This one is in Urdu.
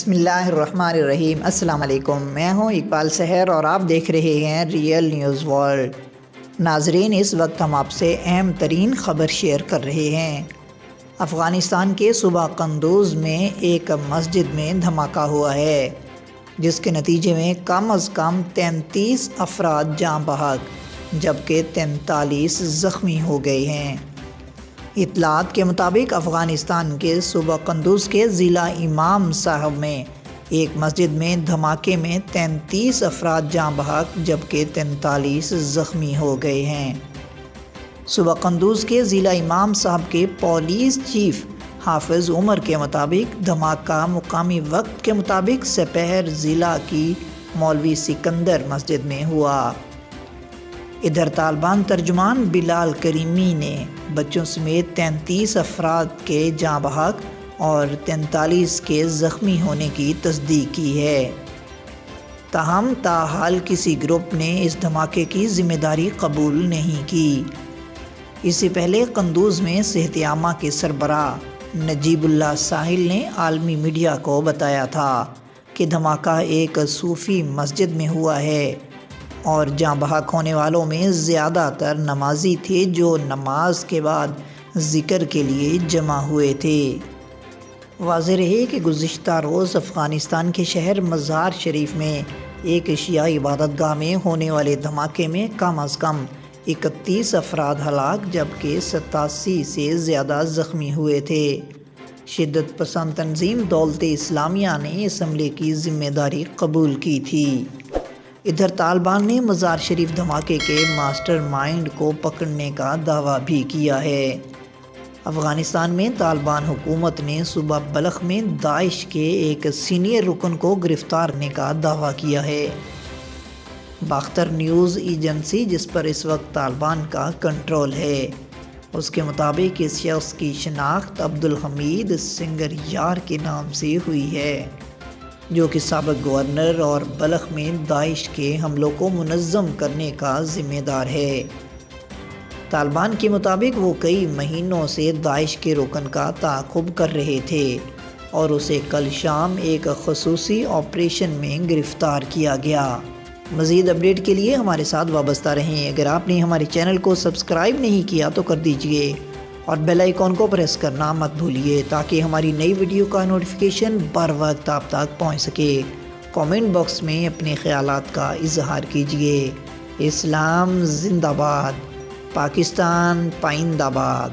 بسم اللہ الرحمن الرحیم۔ السلام علیکم، میں ہوں اقبال سحر اور آپ دیکھ رہے ہیں ریئل نیوز ورلڈ۔ ناظرین، اس وقت ہم آپ سے اہم ترین خبر شیئر کر رہے ہیں۔ افغانستان کے صوبہ قندوز میں ایک مسجد میں دھماکہ ہوا ہے، جس کے نتیجے میں کم از کم 33 افراد جاں بحق جبکہ 43 زخمی ہو گئے ہیں۔ اطلاعات کے مطابق افغانستان کے صوبہ قندوز کے ضلع امام صاحب میں ایک مسجد میں دھماکے میں 33 افراد جاں بحق جبکہ 43 زخمی ہو گئے ہیں۔ صوبہ قندوز کے ضلع امام صاحب کے پولیس چیف حافظ عمر کے مطابق دھماکہ مقامی وقت کے مطابق سپہر ضلع کی مولوی سکندر مسجد میں ہوا۔ ادھر طالبان ترجمان بلال کریمی نے بچوں سمیت 33 افراد کے جاں بحق اور 43 کے زخمی ہونے کی تصدیق کی ہے۔ تاہم تاحال کسی گروپ نے اس دھماکے کی ذمہ داری قبول نہیں کی۔ اس سے پہلے قندوز میں صحت عامہ کے سربراہ نجیب اللہ ساحل نے عالمی میڈیا کو بتایا تھا کہ دھماکہ ایک صوفی مسجد میں ہوا ہے اور جاں بحق ہونے والوں میں زیادہ تر نمازی تھے جو نماز کے بعد ذکر کے لیے جمع ہوئے تھے۔ واضح رہے کہ گزشتہ روز افغانستان کے شہر مزار شریف میں ایک شیعہ عبادت گاہ میں ہونے والے دھماکے میں کم از کم 31 افراد ہلاک جبکہ 87 سے زیادہ زخمی ہوئے تھے۔ شدت پسند تنظیم دولت اسلامیہ نے اس حملے کی ذمہ داری قبول کی تھی۔ ادھر طالبان نے مزار شریف دھماکے کے ماسٹر مائنڈ کو پکڑنے کا دعویٰ بھی کیا ہے۔ افغانستان میں طالبان حکومت نے صوبہ بلخ میں داعش کے ایک سینئر رکن کو گرفتار کرنے کا دعویٰ کیا ہے۔ باختر نیوز ایجنسی، جس پر اس وقت طالبان کا کنٹرول ہے، اس کے مطابق اس شخص کی شناخت عبدالحمید سنگر یار کے نام سے ہوئی ہے، جو کہ سابق گورنر اور بلخ میں داعش کے حملوں کو منظم کرنے کا ذمہ دار ہے۔ طالبان کے مطابق وہ کئی مہینوں سے داعش کے رکن کا تعاقب کر رہے تھے اور اسے کل شام ایک خصوصی آپریشن میں گرفتار کیا گیا۔ مزید اپڈیٹ کے لیے ہمارے ساتھ وابستہ رہیں۔ اگر آپ نے ہمارے چینل کو سبسکرائب نہیں کیا تو کر دیجئے اور بیل آئیکن کو پریس کرنا مت بھولیے تاکہ ہماری نئی ویڈیو کا نوٹیفیکیشن بر وقت آپ تک پہنچ سکے۔ کامنٹ باکس میں اپنے خیالات کا اظہار کیجیے۔ اسلام زندہ باد، پاکستان پائندہ باد۔